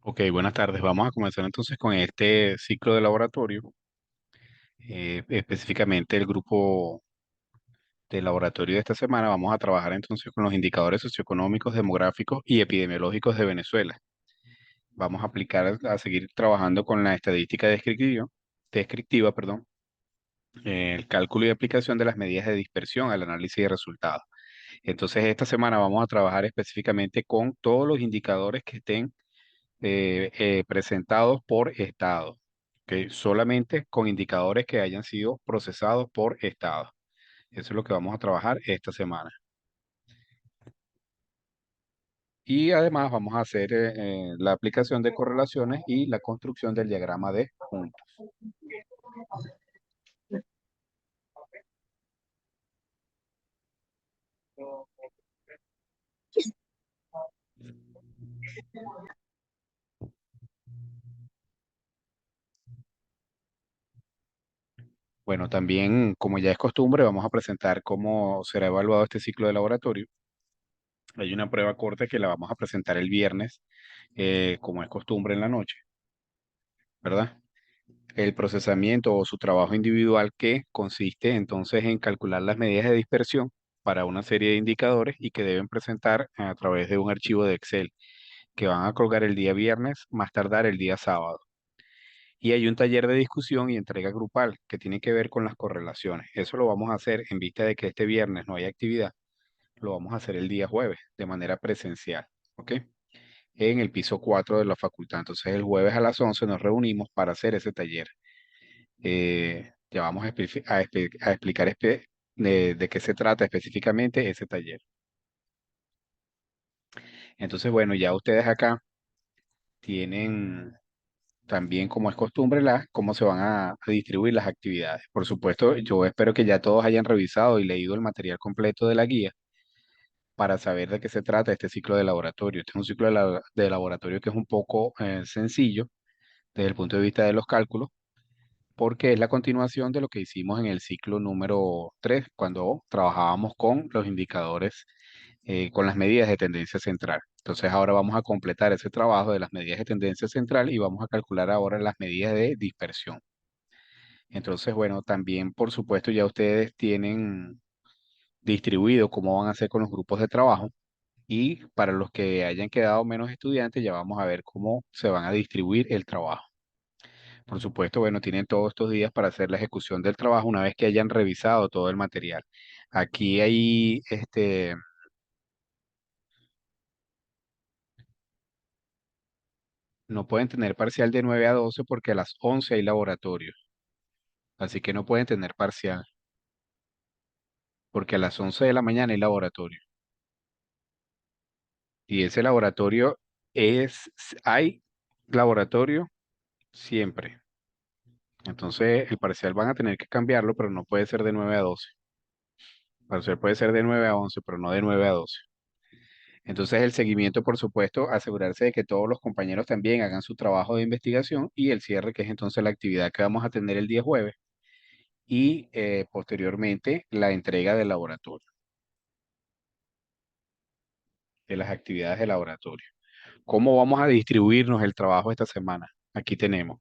Ok, buenas tardes. Vamos a comenzar entonces con este ciclo de laboratorio. Específicamente el grupo de laboratorio de esta semana vamos a trabajar entonces con los indicadores socioeconómicos, demográficos y epidemiológicos de Venezuela. Vamos a a seguir trabajando con la estadística descriptiva, perdón, el cálculo y aplicación de las medidas de dispersión al análisis de resultados. Entonces esta semana vamos a trabajar específicamente con todos los indicadores que estén presentados por estado, ¿ok? Solamente con indicadores que hayan sido procesados por estado. Eso es lo que vamos a trabajar esta semana. Y además vamos a hacer la aplicación de correlaciones y la construcción del diagrama de puntos. Bueno, también, como ya es costumbre, vamos a presentar cómo será evaluado este ciclo de laboratorio. Hay una prueba corta que la vamos a presentar el viernes, como es costumbre en la noche, ¿verdad? El procesamiento o su trabajo individual que consiste entonces en calcular las medidas de dispersión para una serie de indicadores y que deben presentar a través de un archivo de Excel que van a colgar el día viernes, más tardar el día sábado. Y hay un taller de discusión y entrega grupal que tiene que ver con las correlaciones. Eso lo vamos a hacer en vista de que este viernes no hay actividad, lo vamos a hacer el día jueves de manera presencial, ¿ok? En el piso 4 de la facultad. Entonces el jueves a las 11 nos reunimos para hacer ese taller. Ya vamos a explicar de qué se trata específicamente ese taller. Entonces, bueno, ya ustedes acá tienen también, como es costumbre, cómo se van a distribuir las actividades. Por supuesto, yo espero que ya todos hayan revisado y leído el material completo de la guía para saber de qué se trata este ciclo de laboratorio. Este es un ciclo de laboratorio que es un poco sencillo desde el punto de vista de los cálculos porque es la continuación de lo que hicimos en el ciclo número 3 cuando trabajábamos con los indicadores, con las medidas de tendencia central. Entonces ahora vamos a completar ese trabajo de las medidas de tendencia central y vamos a calcular ahora las medidas de dispersión. Entonces, bueno, también por supuesto ya ustedes tienen distribuido cómo van a hacer con los grupos de trabajo y para los que hayan quedado menos estudiantes ya vamos a ver cómo se van a distribuir el trabajo. Por supuesto, bueno, tienen todos estos días para hacer la ejecución del trabajo una vez que hayan revisado todo el material. Aquí hay, no pueden tener parcial de 9 a 12 porque a las 11 hay laboratorio. Así que no pueden tener parcial porque a las 11 de la mañana hay laboratorio. Y ese laboratorio hay laboratorio siempre. Entonces, el parcial van a tener que cambiarlo, pero no puede ser de 9 a 12. El parcial puede ser de 9 a 11, pero no de 9 a 12. Entonces, el seguimiento, por supuesto, asegurarse de que todos los compañeros también hagan su trabajo de investigación y el cierre, que es entonces la actividad que vamos a tener el día jueves y posteriormente la entrega del laboratorio, de las actividades de laboratorio. ¿Cómo vamos a distribuirnos el trabajo esta semana? Aquí tenemos.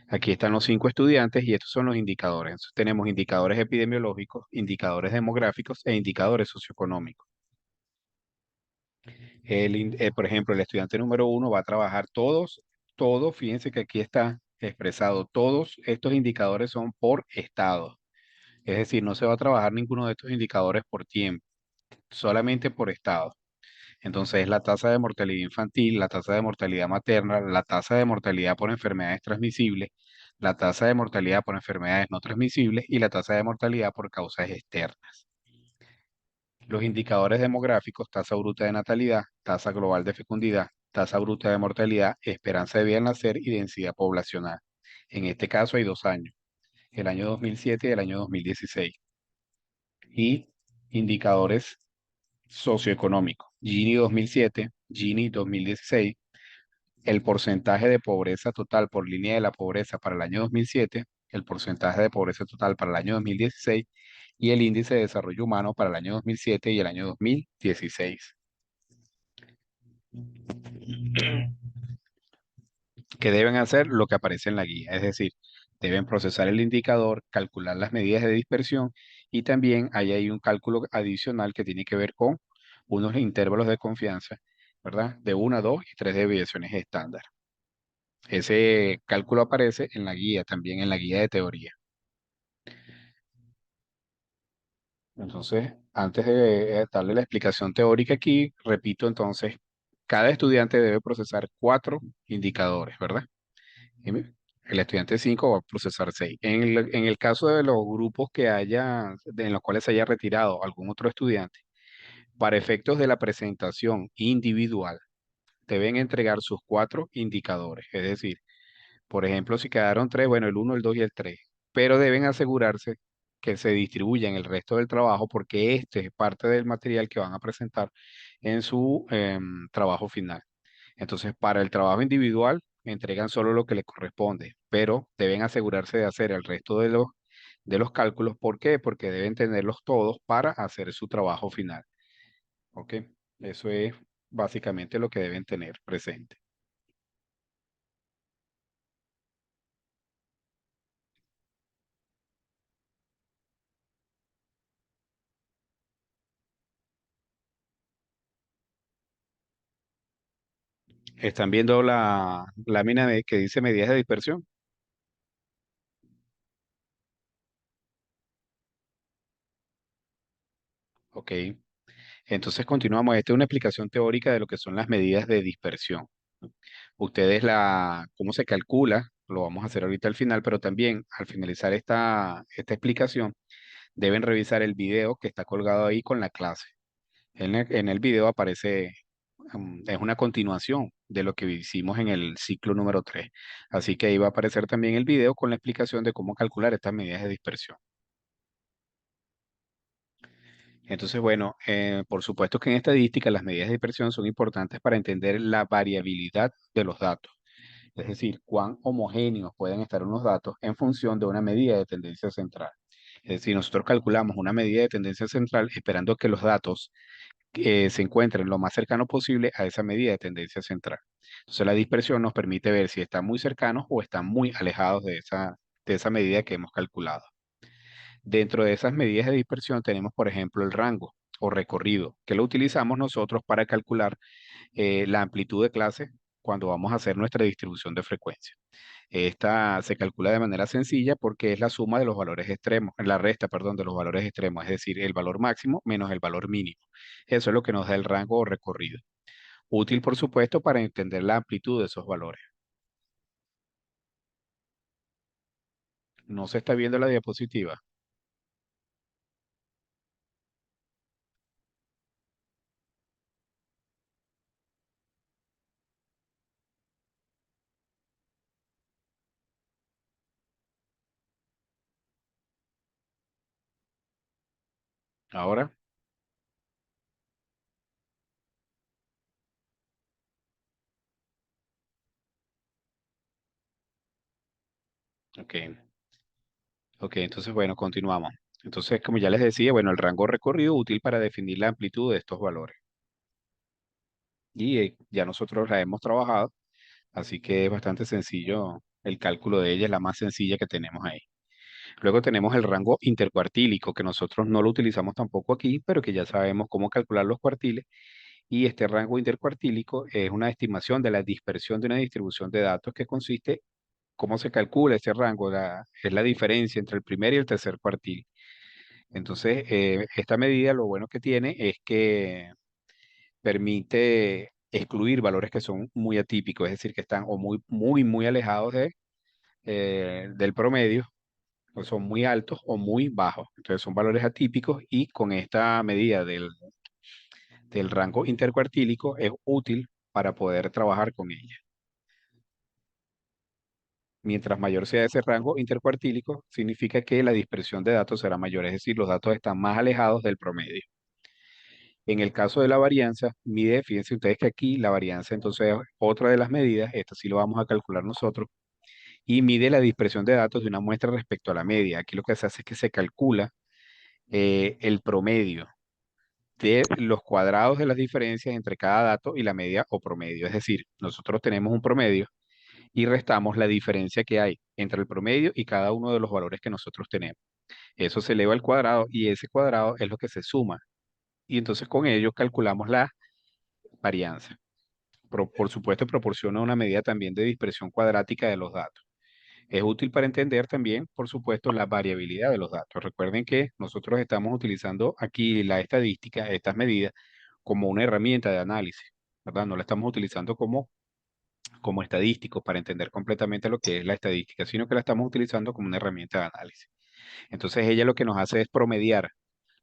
Aquí están los 5 estudiantes y estos son los indicadores. Entonces, tenemos indicadores epidemiológicos, indicadores demográficos e indicadores socioeconómicos. Por ejemplo, el estudiante número 1 va a trabajar todos, fíjense que aquí está expresado, todos estos indicadores son por estado. Es decir, no se va a trabajar ninguno de estos indicadores por tiempo, solamente por estado. Entonces, la tasa de mortalidad infantil, la tasa de mortalidad materna, la tasa de mortalidad por enfermedades transmisibles, la tasa de mortalidad por enfermedades no transmisibles y la tasa de mortalidad por causas externas. Los indicadores demográficos, tasa bruta de natalidad, tasa global de fecundidad, tasa bruta de mortalidad, esperanza de vida al nacer y densidad poblacional. En este caso hay 2 años, el año 2007 y el año 2016. Y indicadores socioeconómicos, Gini 2007, Gini 2016, el porcentaje de pobreza total por línea de la pobreza para el año 2007, el porcentaje de pobreza total para el año 2016 y el índice de desarrollo humano para el año 2007 y el año 2016. que deben hacer lo que aparece en la guía, es decir, deben procesar el indicador, calcular las medidas de dispersión y también ahí hay un cálculo adicional que tiene que ver con unos intervalos de confianza, ¿verdad? De una, 2 y 3 desviaciones estándar. Ese cálculo aparece en la guía, también en la guía de teoría. Entonces, antes de darle la explicación teórica aquí, repito entonces, cada estudiante debe procesar 4 indicadores, ¿verdad? Y el estudiante 5 va a procesar 6. En el caso de los grupos en los cuales se haya retirado algún otro estudiante, para efectos de la presentación individual, deben entregar sus 4 indicadores. Es decir, por ejemplo, si quedaron 3, bueno, el uno, el 2 y el 3. Pero deben asegurarse que se distribuyan el resto del trabajo porque este es parte del material que van a presentar en su trabajo final. Entonces, para el trabajo individual, entregan solo lo que les corresponde, pero deben asegurarse de hacer el resto de los cálculos. ¿Por qué? Porque deben tenerlos todos para hacer su trabajo final. ¿Ok? Eso es básicamente lo que deben tener presente. ¿Están viendo la lámina que dice medidas de dispersión? Ok. Entonces continuamos. Esta es una explicación teórica de lo que son las medidas de dispersión. Ustedes cómo se calcula, lo vamos a hacer ahorita al final, pero también al finalizar esta explicación, deben revisar el video que está colgado ahí con la clase. En el video aparece, es una continuación de lo que hicimos en el ciclo número 3. Así que ahí va a aparecer también el video con la explicación de cómo calcular estas medidas de dispersión. Entonces, bueno, por supuesto que en estadística las medidas de dispersión son importantes para entender la variabilidad de los datos. Es decir, cuán homogéneos pueden estar unos datos en función de una medida de tendencia central. Es decir, nosotros calculamos una medida de tendencia central esperando que los datos se encuentren lo más cercano posible a esa medida de tendencia central. Entonces, la dispersión nos permite ver si están muy cercanos o están muy alejados de esa medida que hemos calculado. Dentro de esas medidas de dispersión tenemos, por ejemplo, el rango o recorrido, que lo utilizamos nosotros para calcular la amplitud de clase cuando vamos a hacer nuestra distribución de frecuencia. Esta se calcula de manera sencilla porque es la suma de los valores extremos, la resta, perdón, de los valores extremos, es decir, el valor máximo menos el valor mínimo. Eso es lo que nos da el rango o recorrido. Útil, por supuesto, para entender la amplitud de esos valores. No se está viendo la diapositiva. Ahora, ok. Ok, entonces, bueno, continuamos. Entonces, como ya les decía, bueno, el rango recorrido útil para definir la amplitud de estos valores. Y ya nosotros la hemos trabajado, así que es bastante sencillo el cálculo de ella, es la más sencilla que tenemos ahí. Luego tenemos el rango intercuartílico, que nosotros no lo utilizamos tampoco aquí, pero que ya sabemos cómo calcular los cuartiles. Y este rango intercuartílico es una estimación de la dispersión de una distribución de datos que consiste, cómo se calcula ese rango, es la diferencia entre el primer y el tercer cuartil. Entonces, esta medida lo bueno que tiene es que permite excluir valores que son muy atípicos, es decir, que están o muy, muy, muy alejados del promedio, o son muy altos o muy bajos. Entonces, son valores atípicos y con esta medida del rango intercuartílico es útil para poder trabajar con ella. Mientras mayor sea ese rango intercuartílico, significa que la dispersión de datos será mayor, es decir, los datos están más alejados del promedio. En el caso de la varianza, mide, fíjense ustedes que aquí la varianza entonces es otra de las medidas, esta sí lo vamos a calcular nosotros, y mide la dispersión de datos de una muestra respecto a la media. Aquí lo que se hace es que se calcula el promedio de los cuadrados de las diferencias entre cada dato y la media o promedio. Es decir, nosotros tenemos un promedio y restamos la diferencia que hay entre el promedio y cada uno de los valores que nosotros tenemos. Eso se eleva al cuadrado y ese cuadrado es lo que se suma. Y entonces con ello calculamos la varianza. Por supuesto, proporciona una medida también de dispersión cuadrática de los datos. Es útil para entender también, por supuesto, la variabilidad de los datos. Recuerden que nosotros estamos utilizando aquí la estadística, estas medidas, como una herramienta de análisis, ¿verdad? No la estamos utilizando como estadísticos para entender completamente lo que es la estadística, sino que la estamos utilizando como una herramienta de análisis. Entonces ella lo que nos hace es promediar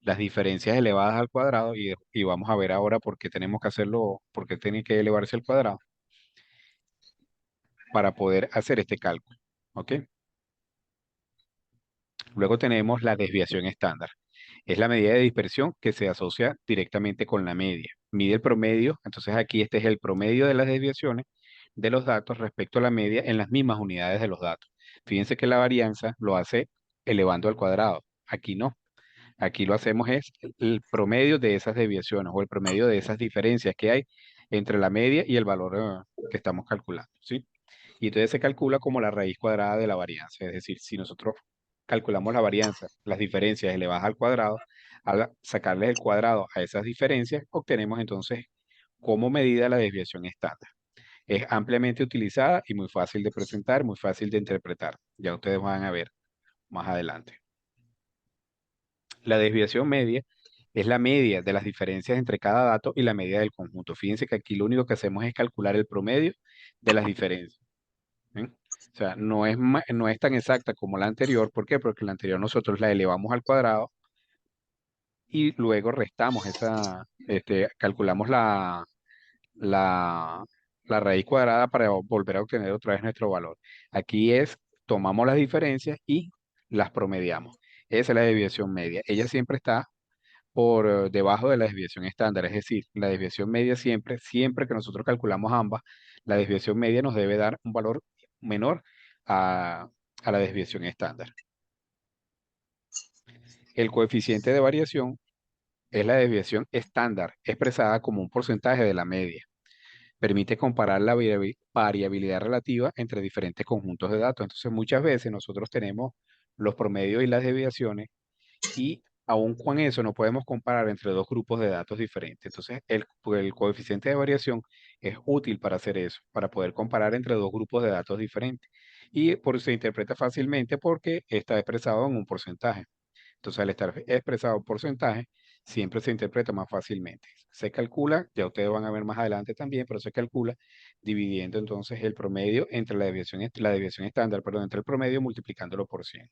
las diferencias elevadas al cuadrado y vamos a ver ahora por qué tenemos que hacerlo, por qué tiene que elevarse al cuadrado para poder hacer este cálculo. ¿Ok? Luego tenemos la desviación estándar. Es la medida de dispersión que se asocia directamente con la media. Mide el promedio, entonces aquí este es el promedio de las desviaciones de los datos respecto a la media en las mismas unidades de los datos. Fíjense que la varianza lo hace elevando al cuadrado. Aquí no. Aquí lo hacemos es el promedio de esas desviaciones o el promedio de esas diferencias que hay entre la media y el valor que estamos calculando, ¿sí? Y entonces se calcula como la raíz cuadrada de la varianza. Es decir, si nosotros calculamos la varianza, las diferencias elevadas al cuadrado, al sacarle el cuadrado a esas diferencias, obtenemos entonces como medida la desviación estándar. Es ampliamente utilizada y muy fácil de presentar, muy fácil de interpretar. Ya ustedes van a ver más adelante. La desviación media es la media de las diferencias entre cada dato y la media del conjunto. Fíjense que aquí lo único que hacemos es calcular el promedio de las diferencias. ¿Sí? O sea, no es tan exacta como la anterior. ¿Por qué? Porque la anterior nosotros la elevamos al cuadrado y luego restamos calculamos la, la raíz cuadrada para volver a obtener otra vez nuestro valor. Aquí tomamos las diferencias y las promediamos. Esa es la desviación media. Ella siempre está por debajo de la desviación estándar, es decir, la desviación media siempre que nosotros calculamos ambas, la desviación media nos debe dar un valor menor a, a la desviación estándar. El coeficiente de variación es la desviación estándar expresada como un porcentaje de la media. Permite comparar la variabilidad relativa entre diferentes conjuntos de datos. Entonces, muchas veces nosotros tenemos los promedios y las desviaciones y aún con eso no podemos comparar entre dos grupos de datos diferentes. Entonces, el coeficiente de variación es útil para hacer eso, para poder comparar entre dos grupos de datos diferentes. Y se interpreta fácilmente porque está expresado en un porcentaje. Entonces, al estar expresado en porcentaje, siempre se interpreta más fácilmente. Se calcula, ya ustedes van a ver más adelante también, pero se calcula dividiendo entonces el promedio entre la desviación estándar, perdón, entre el promedio multiplicándolo por 100.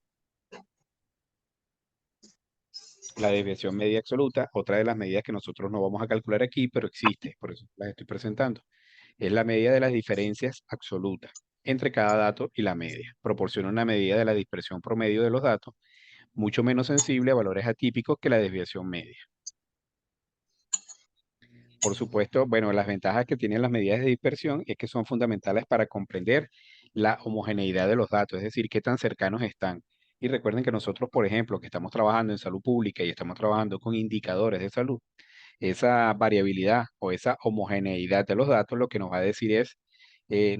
La desviación media absoluta, otra de las medidas que nosotros no vamos a calcular aquí, pero existe, por eso las estoy presentando, es la medida de las diferencias absolutas entre cada dato y la media. Proporciona una medida de la dispersión promedio de los datos, mucho menos sensible a valores atípicos que la desviación media. Por supuesto, bueno, las ventajas que tienen las medidas de dispersión es que son fundamentales para comprender la homogeneidad de los datos, es decir, qué tan cercanos están. Y recuerden que nosotros, por ejemplo, que estamos trabajando en salud pública y estamos trabajando con indicadores de salud, esa variabilidad o esa homogeneidad de los datos lo que nos va a decir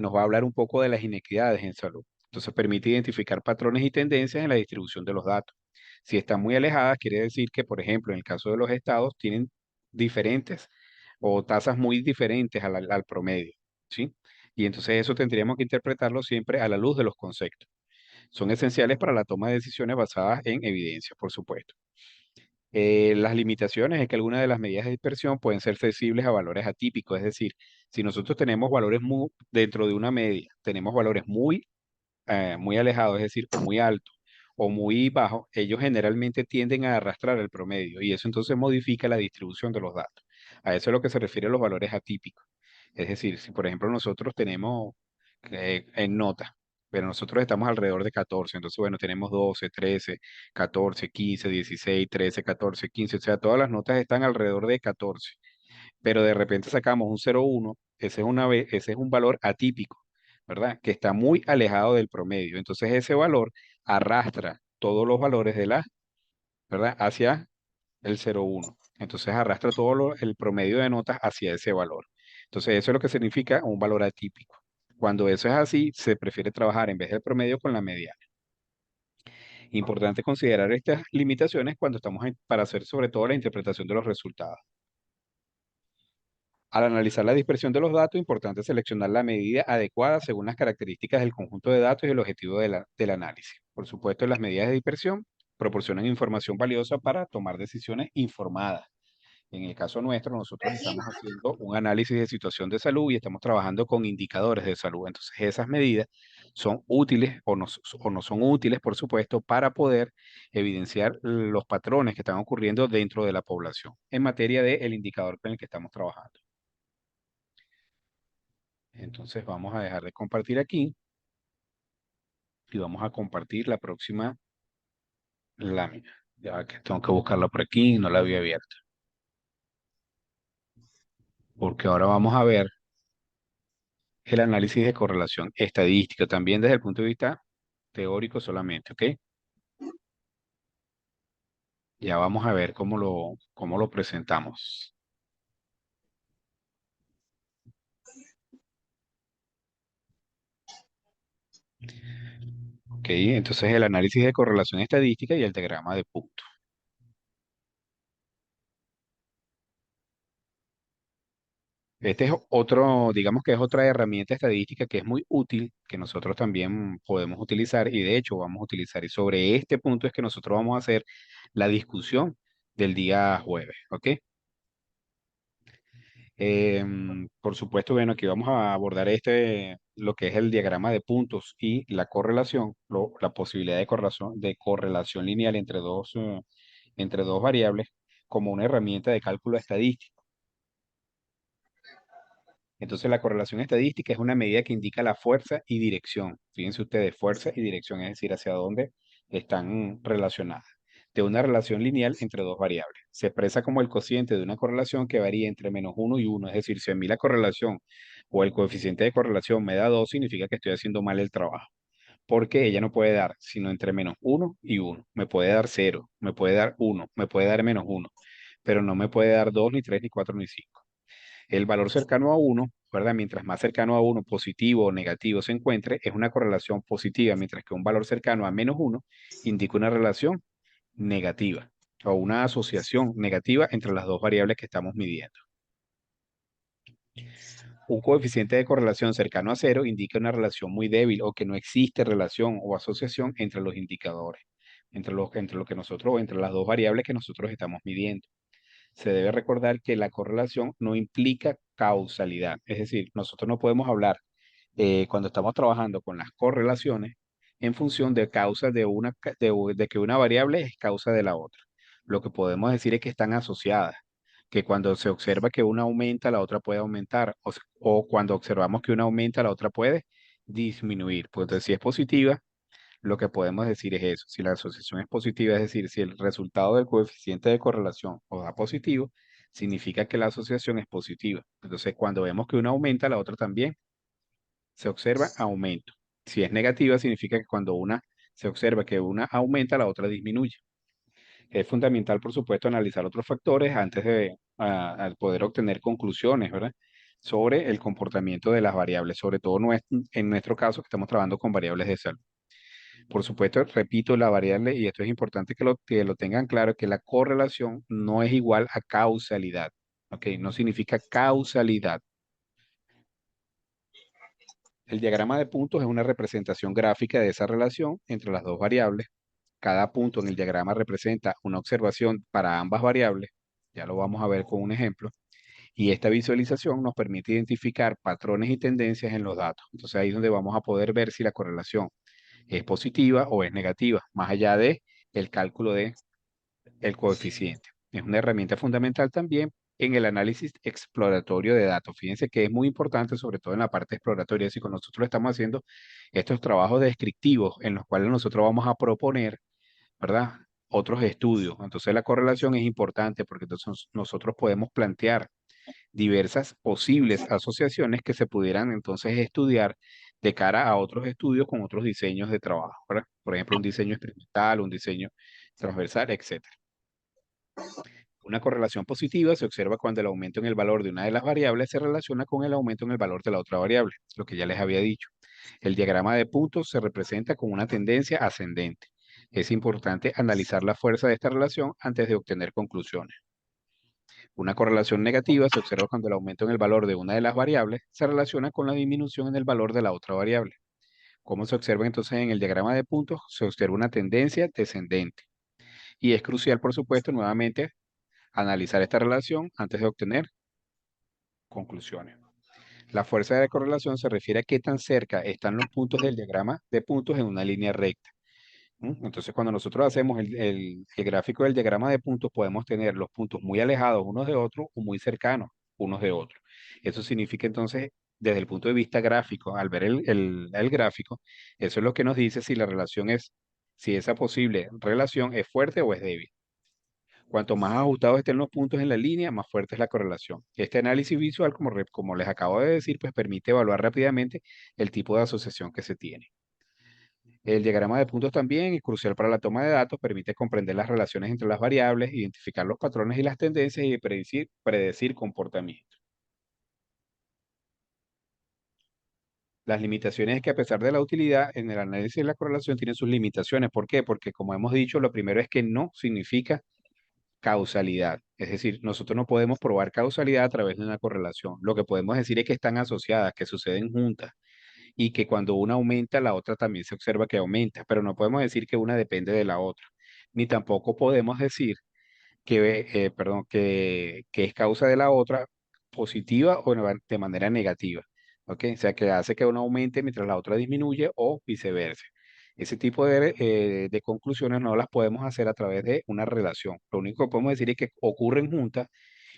nos va a hablar un poco de las inequidades en salud. Entonces permite identificar patrones y tendencias en la distribución de los datos. Si están muy alejadas, quiere decir que, por ejemplo, en el caso de los estados, tienen diferentes o tasas muy diferentes al promedio, ¿sí? Y entonces eso tendríamos que interpretarlo siempre a la luz de los conceptos. Son esenciales para la toma de decisiones basadas en evidencia, por supuesto. Las limitaciones es que algunas de las medidas de dispersión pueden ser sensibles a valores atípicos, es decir, si nosotros tenemos valores dentro de una media, tenemos valores muy alejados, es decir, o muy altos o muy bajos, ellos generalmente tienden a arrastrar el promedio y eso entonces modifica la distribución de los datos. A eso es lo que se refiere a los valores atípicos. Es decir, si por ejemplo nosotros tenemos en nota, pero nosotros estamos alrededor de 14, entonces bueno, tenemos 12, 13, 14, 15, 16, 13, 14, 15, o sea, todas las notas están alrededor de 14, pero de repente sacamos un 0,1, ese es un valor atípico, ¿verdad? Que está muy alejado del promedio. Entonces ese valor arrastra todos los valores ¿verdad? Hacia el 0,1. Entonces arrastra el promedio de notas hacia ese valor. Entonces eso es lo que significa un valor atípico. Cuando eso es así, se prefiere trabajar en vez del promedio con la mediana. Importante considerar estas limitaciones cuando estamos para hacer sobre todo la interpretación de los resultados. Al analizar la dispersión de los datos, es importante seleccionar la medida adecuada según las características del conjunto de datos y el objetivo del análisis. Por supuesto, las medidas de dispersión proporcionan información valiosa para tomar decisiones informadas. En el caso nuestro, nosotros estamos haciendo un análisis de situación de salud y estamos trabajando con indicadores de salud. Entonces, esas medidas son útiles o no son útiles, por supuesto, para poder evidenciar los patrones que están ocurriendo dentro de la población en materia del indicador con el que estamos trabajando. Entonces, vamos a dejar de compartir aquí y vamos a compartir la próxima lámina. Ya que tengo que buscarla por aquí, no la había abierto. Porque ahora vamos a ver el análisis de correlación estadística, también desde el punto de vista teórico solamente, ¿ok? Ya vamos a ver cómo lo presentamos. ¿Ok? Entonces el análisis de correlación estadística y el diagrama de puntos. Este es otro, digamos que es otra herramienta estadística que es muy útil, que nosotros también podemos utilizar y de hecho vamos a utilizar. Y sobre este punto es que nosotros vamos a hacer la discusión del día jueves, ¿ok? Por supuesto, bueno, aquí vamos a abordar lo que es el diagrama de puntos y la correlación, la posibilidad de correlación lineal entre dos variables como una herramienta de cálculo estadístico. Entonces, la correlación estadística es una medida que indica la fuerza y dirección. Fíjense ustedes, fuerza y dirección, es decir, hacia dónde están relacionadas. De una relación lineal entre dos variables. Se expresa como el cociente de una correlación que varía entre -1 y 1. Es decir, si a mí la correlación o el coeficiente de correlación me da 2, significa que estoy haciendo mal el trabajo. Porque ella no puede dar sino entre -1 y 1. Me puede dar 0, me puede dar 1, me puede dar -1, pero no me puede dar 2, ni 3, ni 4, ni 5. El valor cercano a 1, ¿verdad? Mientras más cercano a 1, positivo o negativo se encuentre, es una correlación positiva, mientras que un valor cercano a -1 indica una relación negativa o una asociación negativa entre las dos variables que estamos midiendo. Un coeficiente de correlación cercano a 0 indica una relación muy débil o que no existe relación o asociación entre los indicadores, entre las dos variables que nosotros estamos midiendo. Se debe recordar que la correlación no implica causalidad. Es decir, nosotros no podemos hablar cuando estamos trabajando con las correlaciones en función de causas de que una variable es causa de la otra. Lo que podemos decir es que están asociadas, que cuando se observa que una aumenta, la otra puede aumentar, o cuando observamos que una aumenta, la otra puede disminuir. Pues entonces, si es positiva, lo que podemos decir es eso. Si la asociación es positiva, es decir, si el resultado del coeficiente de correlación o da positivo, significa que la asociación es positiva. Entonces, cuando vemos que una aumenta, la otra también se observa aumento. Si es negativa, significa que cuando una se observa que una aumenta, la otra disminuye. Es fundamental, por supuesto, analizar otros factores antes de al poder obtener conclusiones, ¿verdad? Sobre el comportamiento de las variables, sobre todo en nuestro caso, que estamos trabajando con variables de salud. Por supuesto, repito, la variable, y esto es importante que lo tengan claro, que la correlación no es igual a causalidad. ¿Ok? No significa causalidad. El diagrama de puntos es una representación gráfica de esa relación entre las dos variables. Cada punto en el diagrama representa una observación para ambas variables. Ya lo vamos a ver con un ejemplo. Y esta visualización nos permite identificar patrones y tendencias en los datos. Entonces ahí es donde vamos a poder ver si la correlación es positiva o es negativa, más allá de el cálculo de el coeficiente. Es una herramienta fundamental también en el análisis exploratorio de datos. Fíjense que es muy importante, sobre todo en la parte exploratoria, si con nosotros estamos haciendo estos trabajos descriptivos en los cuales nosotros vamos a proponer, ¿verdad? Otros estudios. Entonces la correlación es importante porque entonces nosotros podemos plantear diversas posibles asociaciones que se pudieran entonces estudiar de cara a otros estudios con otros diseños de trabajo, ¿verdad? Por ejemplo, un diseño experimental, un diseño transversal, etcétera. Una correlación positiva se observa cuando el aumento en el valor de una de las variables se relaciona con el aumento en el valor de la otra variable, lo que ya les había dicho. El diagrama de puntos se representa con una tendencia ascendente. Es importante analizar la fuerza de esta relación antes de obtener conclusiones. Una correlación negativa se observa cuando el aumento en el valor de una de las variables se relaciona con la disminución en el valor de la otra variable. ¿Cómo se observa entonces en el diagrama de puntos? Se observa una tendencia descendente. Y es crucial, por supuesto, nuevamente analizar esta relación antes de obtener conclusiones. La fuerza de correlación se refiere a qué tan cerca están los puntos del diagrama de puntos en una línea recta. Entonces, cuando nosotros hacemos el gráfico del diagrama de puntos, podemos tener los puntos muy alejados unos de otros o muy cercanos unos de otros. Eso significa entonces, desde el punto de vista gráfico, al ver el gráfico, eso es lo que nos dice si la relación es, si esa posible relación es fuerte o es débil. Cuanto más ajustados estén los puntos en la línea, más fuerte es la correlación. Este análisis visual, como les acabo de decir, pues permite evaluar rápidamente el tipo de asociación que se tiene. El diagrama de puntos también es crucial para la toma de datos, permite comprender las relaciones entre las variables, identificar los patrones y las tendencias y predecir comportamiento. Las limitaciones es que a pesar de la utilidad, en el análisis de la correlación tiene sus limitaciones. ¿Por qué? Porque como hemos dicho, lo primero es que no significa causalidad. Es decir, nosotros no podemos probar causalidad a través de una correlación. Lo que podemos decir es que están asociadas, que suceden juntas y que cuando una aumenta, la otra también se observa que aumenta, pero no podemos decir que una depende de la otra, ni tampoco podemos decir que es causa de la otra positiva o de manera negativa, ¿ok? O sea, que hace que una aumente mientras la otra disminuye o viceversa. Ese tipo de conclusiones no las podemos hacer a través de una relación. Lo único que podemos decir es que ocurren juntas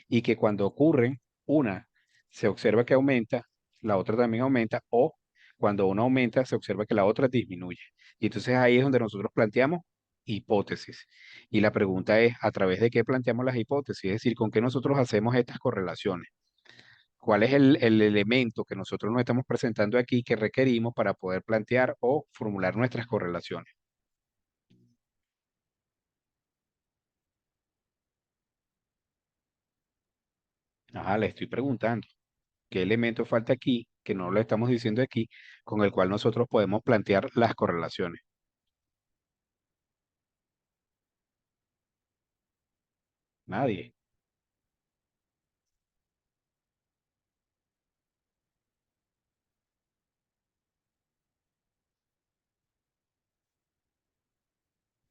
y que cuando ocurren, una se observa que aumenta, la otra también aumenta, o cuando una aumenta, se observa que la otra disminuye. Y entonces ahí es donde nosotros planteamos hipótesis. Y la pregunta es, ¿a través de qué planteamos las hipótesis? Es decir, ¿con qué nosotros hacemos estas correlaciones? ¿Cuál es el elemento que nosotros nos estamos presentando aquí que requerimos para poder plantear o formular nuestras correlaciones? Ajá, le estoy preguntando. ¿Qué elemento falta aquí, que no lo estamos diciendo aquí, con el cual nosotros podemos plantear las correlaciones? Nadie.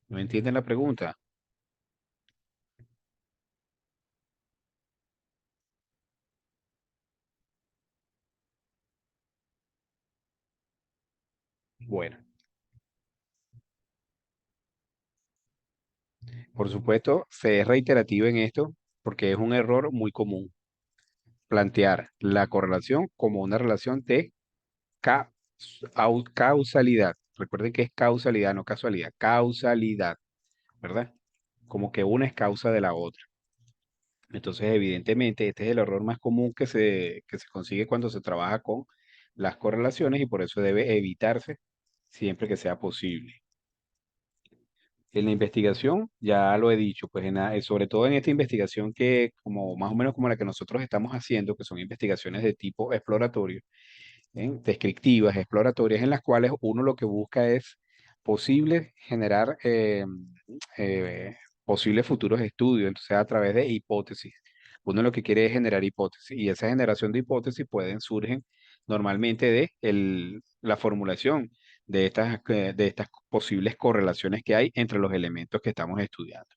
¿No entienden la pregunta? Bueno, por supuesto, se es reiterativo en esto porque es un error muy común plantear la correlación como una relación de ca- causalidad. Recuerden que es causalidad, no casualidad, causalidad, ¿verdad? Como que una es causa de la otra. Entonces, evidentemente, este es el error más común que se consigue cuando se trabaja con las correlaciones y por eso debe evitarse siempre que sea posible. En la investigación, ya lo he dicho, pues sobre todo en esta investigación que como más o menos como la que nosotros estamos haciendo, que son investigaciones de tipo exploratorio, descriptivas, exploratorias, en las cuales uno lo que busca es posible generar eh, posibles futuros estudios, entonces a través de hipótesis. Uno lo que quiere es generar hipótesis y esa generación de hipótesis surgen normalmente de la formulación de estas posibles correlaciones que hay entre los elementos que estamos estudiando.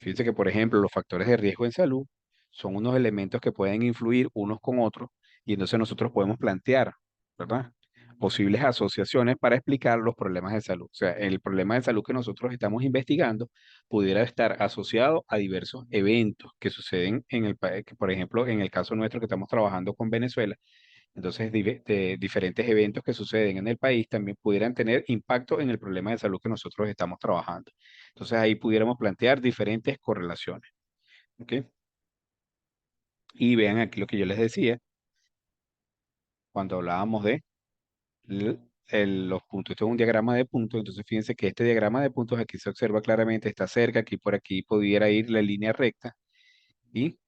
Fíjense que, por ejemplo, los factores de riesgo en salud son unos elementos que pueden influir unos con otros y entonces nosotros podemos plantear, ¿verdad? Posibles asociaciones para explicar los problemas de salud. O sea, el problema de salud que nosotros estamos investigando pudiera estar asociado a diversos eventos que suceden en el país, que, por ejemplo, en el caso nuestro que estamos trabajando con Venezuela, entonces de diferentes eventos que suceden en el país también pudieran tener impacto en el problema de salud que nosotros estamos trabajando. Entonces ahí pudiéramos plantear diferentes correlaciones. ¿Ok? Y vean aquí lo que yo les decía cuando hablábamos de los puntos. Esto es un diagrama de puntos, entonces fíjense que este diagrama de puntos aquí se observa claramente, está cerca, aquí por aquí pudiera ir la línea recta y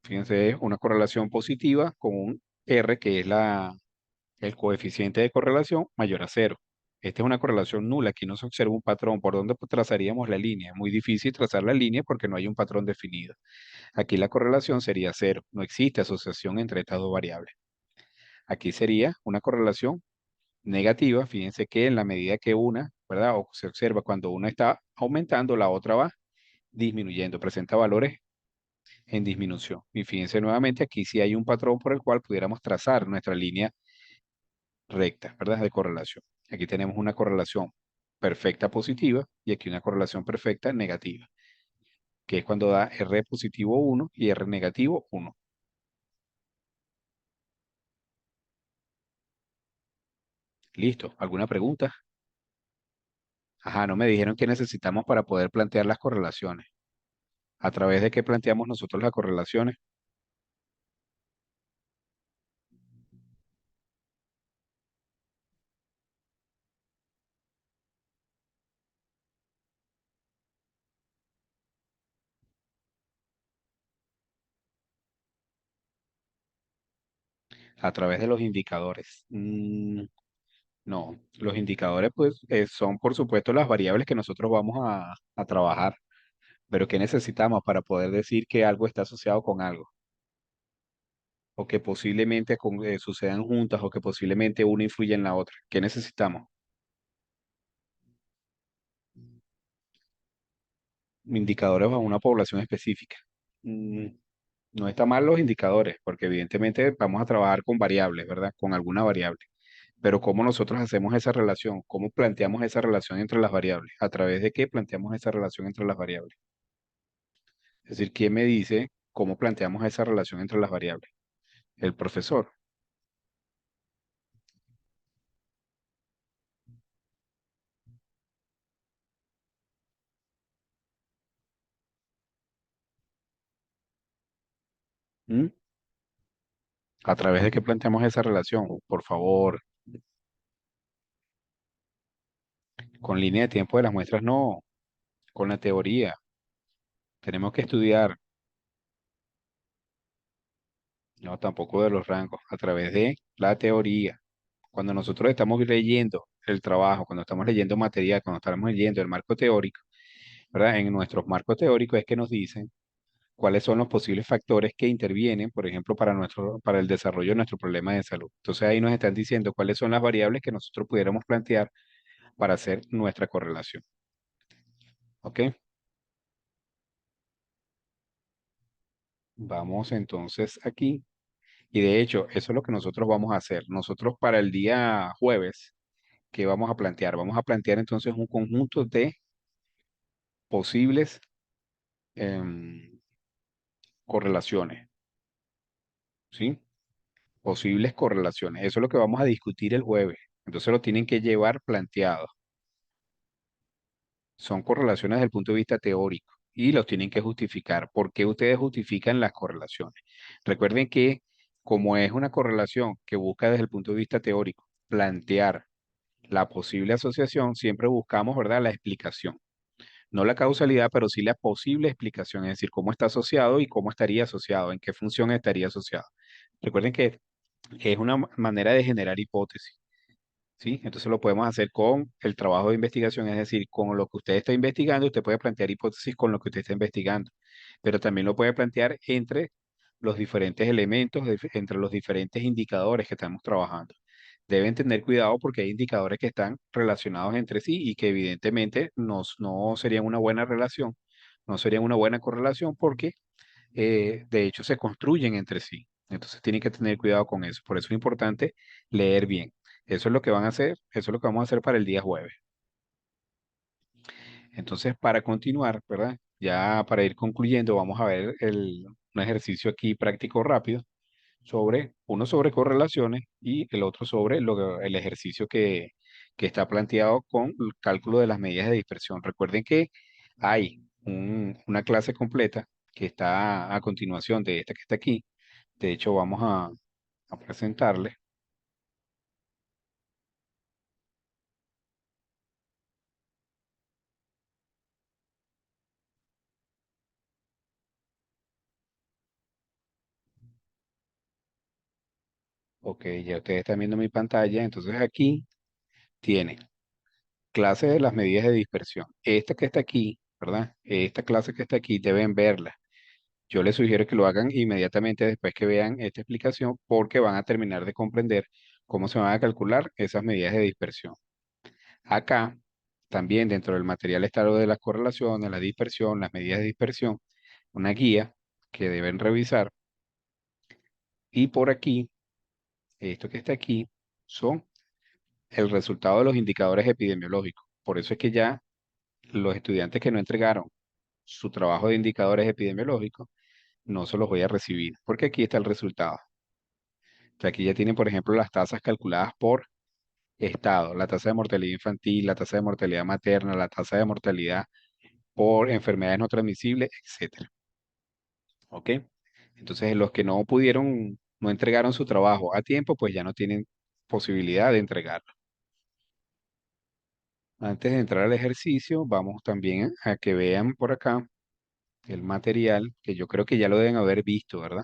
fíjense, es una correlación positiva con un R que es el coeficiente de correlación mayor a cero. Esta es una correlación nula, aquí no se observa un patrón. ¿Por dónde trazaríamos la línea? Es muy difícil trazar la línea porque no hay un patrón definido. Aquí la correlación sería cero, no existe asociación entre estas dos variables. Aquí sería una correlación negativa, fíjense que en la medida que una, ¿verdad? O se observa cuando una está aumentando, la otra va disminuyendo, presenta valores en disminución. Y fíjense nuevamente, aquí sí hay un patrón por el cual pudiéramos trazar nuestra línea recta, ¿verdad? De correlación. Aquí tenemos una correlación perfecta positiva y aquí una correlación perfecta negativa, que es cuando da R positivo 1 y R negativo 1. Listo. ¿Alguna pregunta? Ajá, no me dijeron qué necesitamos para poder plantear las correlaciones. ¿A través de qué planteamos nosotros las correlaciones? A través de los indicadores. No, los indicadores pues son por supuesto las variables que nosotros vamos a trabajar, pero ¿qué necesitamos para poder decir que algo está asociado con algo? O que posiblemente sucedan juntas o que posiblemente una influya en la otra. ¿Qué necesitamos? Indicadores a una población específica. Mm, no está mal los indicadores, porque evidentemente vamos a trabajar con variables, ¿verdad? Con alguna variable. Pero ¿cómo nosotros hacemos esa relación? ¿Cómo planteamos esa relación entre las variables? ¿A través de qué planteamos esa relación entre las variables? Es decir, ¿quién me dice cómo planteamos esa relación entre las variables? El profesor. ¿Mm? ¿A través de qué planteamos esa relación? Por favor, con línea de tiempo de las muestras no, con la teoría. Tenemos que estudiar, no tampoco de los rangos, a través de la teoría. Cuando nosotros estamos leyendo el trabajo, cuando estamos leyendo material, cuando estamos leyendo el marco teórico, ¿verdad? En nuestros marcos teóricos es que nos dicen cuáles son los posibles factores que intervienen, por ejemplo, para el desarrollo de nuestro problema de salud. Entonces ahí nos están diciendo cuáles son las variables que nosotros pudiéramos plantear para hacer nuestra correlación. ¿Ok? Vamos entonces aquí. Y de hecho, eso es lo que nosotros vamos a hacer. Nosotros para el día jueves, ¿qué vamos a plantear? Vamos a plantear entonces un conjunto de posibles em, correlaciones, ¿sí? Posibles correlaciones. Eso es lo que vamos a discutir el jueves. Entonces lo tienen que llevar planteado. Son correlaciones desde el punto de vista teórico y los tienen que justificar. ¿Por qué ustedes justifican las correlaciones? Recuerden que como es una correlación que busca desde el punto de vista teórico plantear la posible asociación, siempre buscamos, ¿verdad?, la explicación. No la causalidad, pero sí la posible explicación, es decir, cómo está asociado y cómo estaría asociado, en qué función estaría asociado. Recuerden que es una manera de generar hipótesis. ¿Sí? Entonces lo podemos hacer con el trabajo de investigación, es decir, con lo que usted está investigando, usted puede plantear hipótesis con lo que usted está investigando, pero también lo puede plantear entre los diferentes elementos, entre los diferentes indicadores que estamos trabajando. Deben tener cuidado porque hay indicadores que están relacionados entre sí y que evidentemente no serían una buena relación, no serían una buena correlación porque de hecho se construyen entre sí. Entonces tienen que tener cuidado con eso. Por eso es importante leer bien. Eso es lo que van a hacer, eso es lo que vamos a hacer para el día jueves. Entonces, para continuar, ¿verdad? Ya para ir concluyendo, vamos a ver un ejercicio aquí práctico rápido uno sobre correlaciones y el otro sobre el ejercicio que está planteado con el cálculo de las medidas de dispersión. Recuerden que hay una clase completa que está a continuación de esta que está aquí. De hecho, vamos a presentarle. Ok, ya ustedes están viendo mi pantalla. Entonces aquí tienen clase de las medidas de dispersión. Esta que está aquí, ¿verdad? Esta clase que está aquí deben verla. Yo les sugiero que lo hagan inmediatamente después que vean esta explicación porque van a terminar de comprender cómo se van a calcular esas medidas de dispersión. Acá, también dentro del material está lo de las correlaciones, la dispersión, las medidas de dispersión, una guía que deben revisar. Y por aquí, esto que está aquí, son el resultado de los indicadores epidemiológicos. Por eso es que ya los estudiantes que no entregaron su trabajo de indicadores epidemiológicos, no se los voy a recibir, porque aquí está el resultado. O sea, aquí ya tienen, por ejemplo, las tasas calculadas por estado, la tasa de mortalidad infantil, la tasa de mortalidad materna, la tasa de mortalidad por enfermedades no transmisibles, etcétera. ¿Ok? Entonces, los que no pudieron, no entregaron su trabajo a tiempo, pues ya no tienen posibilidad de entregarlo. Antes de entrar al ejercicio, vamos también a que vean por acá el material, que yo creo que ya lo deben haber visto, ¿verdad?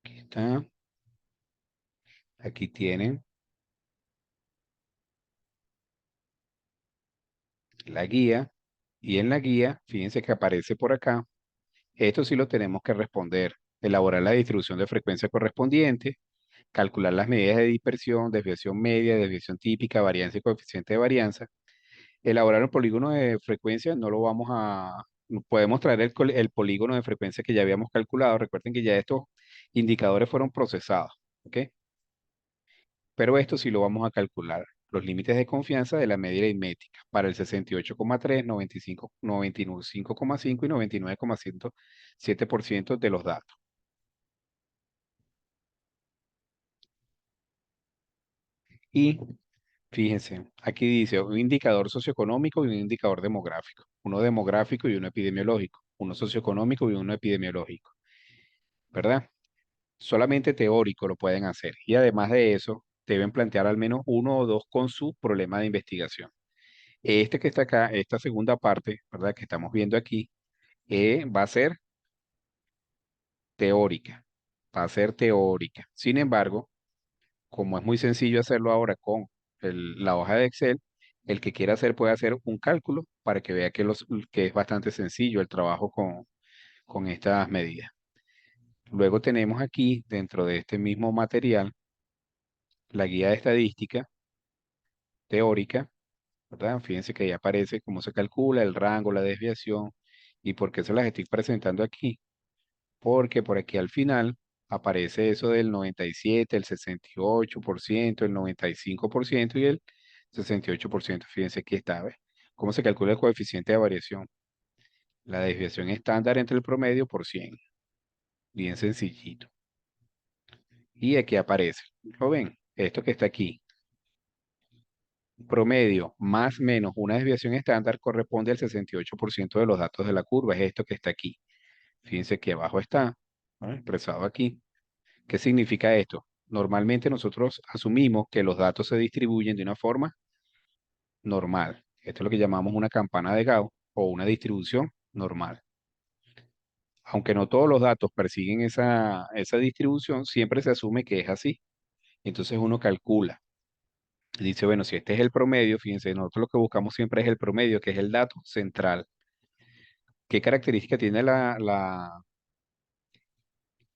Aquí está, aquí tienen la guía, y en la guía, fíjense que aparece por acá, esto sí lo tenemos que responder, elaborar la distribución de frecuencia correspondiente, calcular las medidas de dispersión, desviación media, desviación típica, varianza y coeficiente de varianza. Elaborar un polígono de frecuencia, no lo vamos a, no podemos traer el polígono de frecuencia que ya habíamos calculado. Recuerden que ya estos indicadores fueron procesados, ¿ok? Pero esto sí lo vamos a calcular. Los límites de confianza de la media aritmética para el 68,3, 95, 95,5 y 99,107% de los datos. Y fíjense, aquí dice un indicador socioeconómico y un indicador demográfico. Uno demográfico y uno epidemiológico. Uno socioeconómico y uno epidemiológico. ¿Verdad? Solamente teórico lo pueden hacer. Y además de eso, deben plantear al menos uno o dos con su problema de investigación. Este que está acá, esta segunda parte, ¿verdad? Que estamos viendo aquí, va a ser teórica. Va a ser teórica. Sin embargo, como es muy sencillo hacerlo ahora con la hoja de Excel, el que quiera hacer puede hacer un cálculo para que vea que es bastante sencillo el trabajo con estas medidas. Luego tenemos aquí, dentro de este mismo material, la guía de estadística teórica, ¿verdad? Fíjense que ahí aparece cómo se calcula el rango, la desviación y por qué se las estoy presentando aquí. Porque por aquí al final aparece eso del 97, el 68%, el 95% y el 68%. Fíjense aquí está, ¿ves? ¿Cómo se calcula el coeficiente de variación? La desviación estándar entre el promedio por 100. Bien sencillito. Y aquí aparece, ¿lo ven? Esto que está aquí, promedio más menos una desviación estándar corresponde al 68% de los datos de la curva. Es esto que está aquí. Fíjense que abajo está, ¿no? Expresado aquí. ¿Qué significa esto? Normalmente nosotros asumimos que los datos se distribuyen de una forma normal. Esto es lo que llamamos una campana de Gauss o una distribución normal. Aunque no todos los datos persiguen esa distribución, siempre se asume que es así. Entonces uno calcula. Dice, bueno, si este es el promedio, fíjense, nosotros lo que buscamos siempre es el promedio, que es el dato central. ¿Qué característica tiene la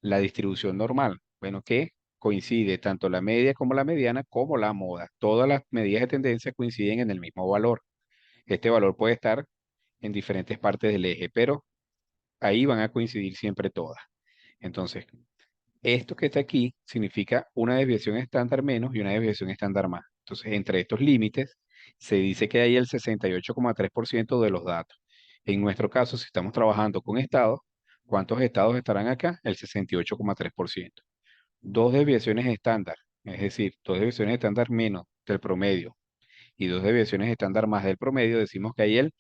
distribución normal? Bueno, que coincide tanto la media como la mediana como la moda. Todas las medidas de tendencia coinciden en el mismo valor. Este valor puede estar en diferentes partes del eje, pero ahí van a coincidir siempre todas. Entonces, esto que está aquí significa una desviación estándar menos y una desviación estándar más. Entonces, entre estos límites, se dice que hay el 68,3% de los datos. En nuestro caso, si estamos trabajando con estados, ¿cuántos estados estarán acá? El 68,3%. Dos desviaciones estándar, es decir, dos desviaciones estándar menos del promedio y dos desviaciones estándar más del promedio, decimos que hay el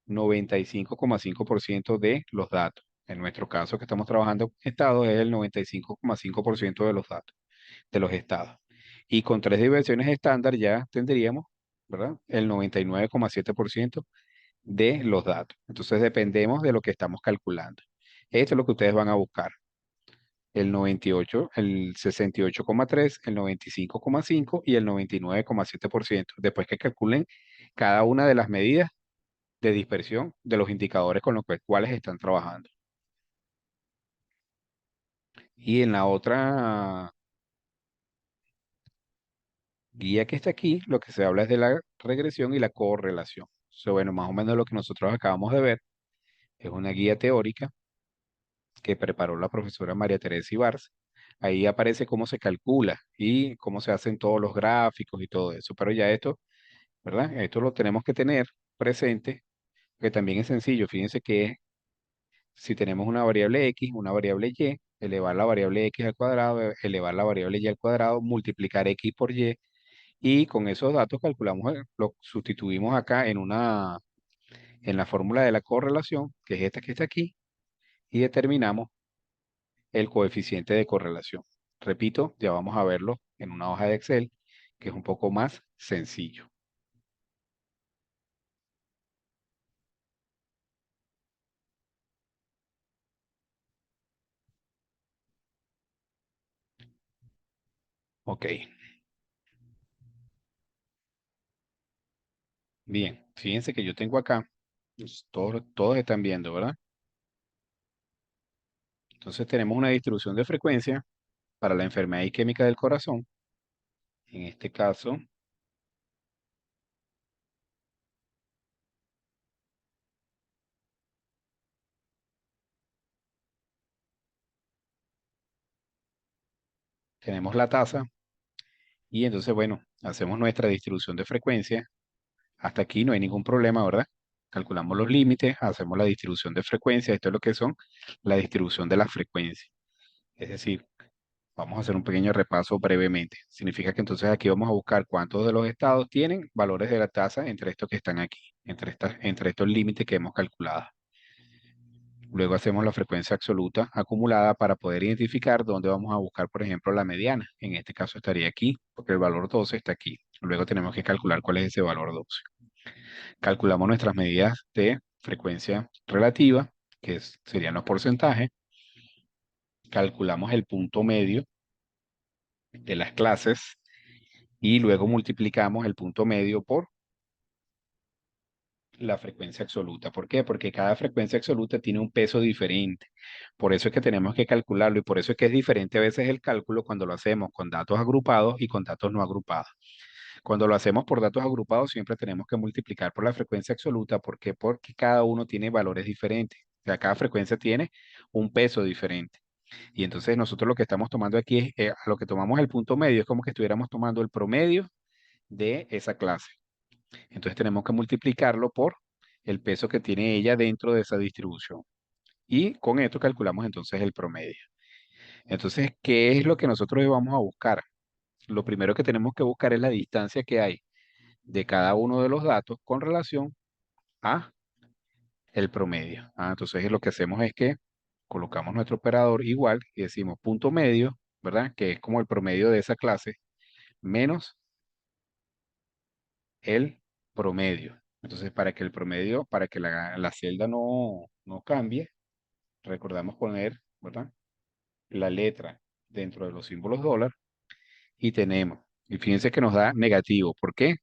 95,5% de los datos. En nuestro caso, que estamos trabajando con estados, es el 95,5% de los datos, de los estados. Y con tres desviaciones estándar ya tendríamos, ¿verdad? El 99,7% de los datos. Entonces dependemos de lo que estamos calculando. Esto es lo que ustedes van a buscar. El 98, el 68,3, el 95,5 y el 99,7%. Después que calculen cada una de las medidas de dispersión de los indicadores con los cuales están trabajando. Y en la otra guía que está aquí, lo que se habla es de la regresión y la correlación. Bueno, más o menos lo que nosotros acabamos de ver es una guía teórica que preparó la profesora María Teresa Ibarz. Ahí aparece cómo se calcula y cómo se hacen todos los gráficos y todo eso. Pero ya esto, ¿verdad? Esto lo tenemos que tener presente, que también es sencillo. Fíjense que si tenemos una variable x, una variable y, elevar la variable x al cuadrado, elevar la variable y al cuadrado, multiplicar x por y con esos datos calculamos, lo sustituimos acá en la fórmula de la correlación, que es esta que está aquí, y determinamos el coeficiente de correlación. Repito, ya vamos a verlo en una hoja de Excel, que es un poco más sencillo. Ok, bien, fíjense que yo tengo acá, pues, todos están viendo, ¿verdad? Entonces tenemos una distribución de frecuencia para la enfermedad isquémica del corazón. En este caso, tenemos la tasa y entonces, bueno, hacemos nuestra distribución de frecuencia. Hasta aquí no hay ningún problema, ¿verdad? Calculamos los límites, hacemos la distribución de frecuencia. Esto es lo que son la distribución de la frecuencia. Es decir, vamos a hacer un pequeño repaso brevemente. Significa que entonces aquí vamos a buscar cuántos de los estados tienen valores de la tasa entre estos que están aquí, entre estos límites que hemos calculado. Luego hacemos la frecuencia absoluta acumulada para poder identificar dónde vamos a buscar, por ejemplo, la mediana. En este caso estaría aquí, porque el valor 12 está aquí. Luego tenemos que calcular cuál es ese valor 12. Calculamos nuestras medidas de frecuencia relativa, serían los porcentajes. Calculamos el punto medio de las clases y luego multiplicamos el punto medio por la frecuencia absoluta. ¿Por qué? Porque cada frecuencia absoluta tiene un peso diferente. Por eso es que tenemos que calcularlo y por eso es que es diferente a veces el cálculo cuando lo hacemos con datos agrupados y con datos no agrupados. Cuando lo hacemos por datos agrupados siempre tenemos que multiplicar por la frecuencia absoluta. ¿Por qué? Porque cada uno tiene valores diferentes. O sea, cada frecuencia tiene un peso diferente. Y entonces nosotros lo que estamos tomando aquí es, a lo que tomamos el punto medio, es como que estuviéramos tomando el promedio de esa clase. Entonces tenemos que multiplicarlo por el peso que tiene ella dentro de esa distribución. Y con esto calculamos entonces el promedio. Entonces, ¿qué es lo que nosotros vamos a buscar? Lo primero que tenemos que buscar es la distancia que hay de cada uno de los datos con relación a el promedio. Entonces lo que hacemos es que colocamos nuestro operador igual y decimos punto medio, ¿verdad? Que es como el promedio de esa clase, menos el promedio. Entonces, para que el promedio, para que la celda no cambie, recordamos poner, ¿verdad? La letra dentro de los símbolos dólar y tenemos. Y fíjense que nos da negativo. ¿Por qué?